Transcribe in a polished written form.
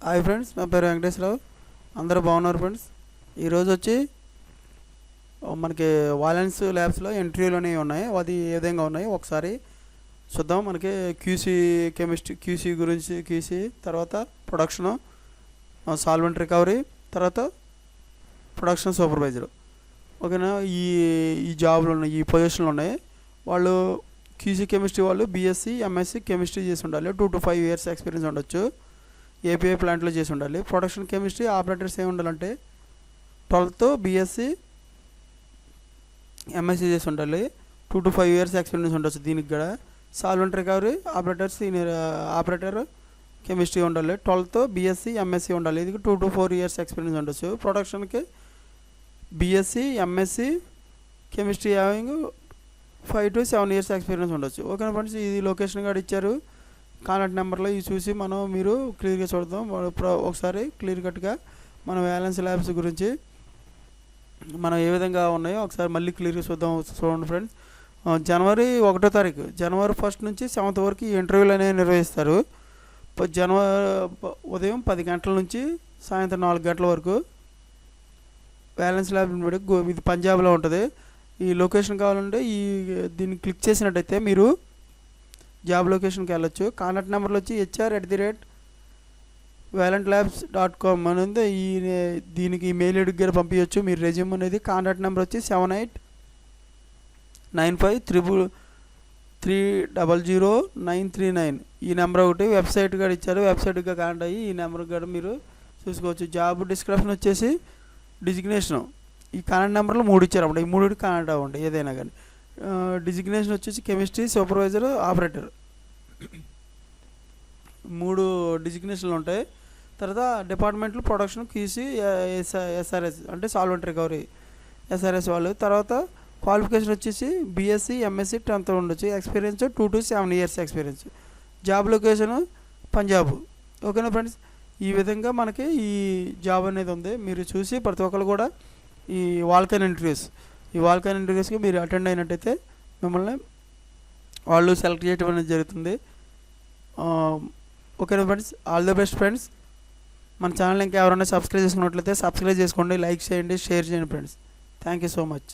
Hi friends, నా పేరు వెంకటేశ్వరరావు. అందరూ బాగున్నారు ఫ్రెండ్స్. ఈరోజు వచ్చి మనకి వాలెన్స్ ల్యాబ్స్లో ఇంటర్వ్యూలు అనేవి ఉన్నాయి. అది ఏ విధంగా ఉన్నాయి ఒకసారి చూద్దాం. మనకి క్యూసీ కెమిస్ట్రీ, క్యూసీ గురించి, క్యూసీ తర్వాత ప్రొడక్షను, సాల్వెంట్ రికవరీ, తర్వాత ప్రొడక్షన్ సూపర్వైజర్. ఓకేనా. ఈ ఈ జాబ్లు ఉన్నాయి, ఈ పొజిషన్లు ఉన్నాయి. వాళ్ళు క్యూసీ కెమిస్ట్రీ వాళ్ళు బీఎస్సీ, ఎంఎస్సీ కెమిస్ట్రీ చేసి ఉండాలి. 2 to 5 years ఎక్స్పీరియన్స్ ఉండొచ్చు. ఏపీఐ ప్లాంట్లో చేసి ఉండాలి. ప్రొడక్షన్ కెమిస్ట్రీ ఆపరేటర్స్ ఏమి ఉండాలంటే 12th బీఎస్సీ, ఎంఎస్సీ చేసి ఉండాలి. 2 to 5 years ఎక్స్పీరియన్స్ ఉండొచ్చు. దీనికి కూడా solvent recovery operator, senior operator chemistry ఉండాలి. 12th బీఎస్సీ, ఎంఎస్సీ ఉండాలి. ఇది 2 to 4 years ఎక్స్పీరియన్స్ ఉండొచ్చు. ప్రొడక్షన్కి BSc, MSc chemistry having 5 to 7 years experience ఉండొచ్చు. ఓకేనా ఫ్రెండ్స్. ఇది లొకేషన్ కూడా ఇచ్చారు. కాంటాక్ట్ నెంబర్లో ఇవి చూసి మనం మీరు క్లియర్గా చూద్దాం. ఒకసారి క్లియర్ కట్గా మన వాలెన్స్ ల్యాబ్స్ గురించి మనం ఏ విధంగా ఉన్నాయో ఒకసారి మళ్ళీ క్లియర్గా చూడండి ఫ్రెండ్స్. జనవరి 1వ తారీఖు, జనవరి 1st నుంచి 7th వరకు ఈ ఇంటర్వ్యూలు అనేవి నిర్వహిస్తారు. ఉదయం 10 గంటల నుంచి సాయంత్రం 4 గంటల వరకు. వాలెన్స్ ల్యాబ్ ఇది పంజాబ్లో ఉంటుంది. ఈ లొకేషన్ కావాలంటే దీన్ని క్లిక్ చేసినట్టయితే మీరు జాబ్ లొకేషన్కి వెళ్ళొచ్చు. కాంటాక్ట్ నెంబర్లు వచ్చి hr@valentlabs.com అని ఉంది. దీనికి ఈమెయిల్ ఐడికి కూడా పంపించవచ్చు మీరు రెజ్యూమ్ అనేది. కాంటాక్ట్ నెంబర్ వచ్చి 7895300939. ఈ నెంబర్ ఒకటి. వెబ్సైట్ కూడా ఇచ్చారు. వెబ్సైట్గా కాంటాక్ట్ అయ్యి ఈ నెంబర్ కూడా మీరు చూసుకోవచ్చు. జాబ్ డిస్క్రిప్షన్ వచ్చేసి డిజిగ్నేషను ఈ కాంటాక్ట్ నెంబర్లో 3 ఇచ్చారు అన్నమాట. ఈ 3 కాంటాక్ట్ అవ్వండి ఏదైనా కానీ. డిజిగ్నేషన్ వచ్చేసి కెమిస్ట్రీ సూపర్వైజర్, ఆపరేటర్, 3 డిజిగ్నేషన్లు ఉంటాయి. తర్వాత డిపార్ట్మెంట్లు ప్రొడక్షన్, క్యూసీ, ఎస్ఆర్ఎస్ అంటే సాల్వెంట్ రికవరీ ఎస్ఆర్ఎస్ వాళ్ళు. తర్వాత క్వాలిఫికేషన్ వచ్చేసి బీఎస్సీ, ఎంఎస్సీ 10th ఉండొచ్చు. Experience 2 to 7 years experience. Job location Punjab. ఓకేనా ఫ్రెండ్స్. ఈ విధంగా మనకి ఈ జాబ్ అనేది ఉంది. మీరు చూసి ప్రతి ఒక్కరు కూడా ఈ వాల్కైన్ ఇంటర్వ్యూస్కి మీరు అటెండ్ అయినట్టయితే మిమ్మల్ని వాళ్ళు సెలెక్ట్ చేయడం అనేది జరుగుతుంది. ఓకేనా friends. All the best friends. మన ఛానల్ ఇంకా ఎవరైనా సబ్స్క్రైబ్ చేసుకున్నట్లయితే సబ్స్క్రైబ్ చేసుకోండి, లైక్ చేయండి, షేర్ చేయండి friends. Thank you so much.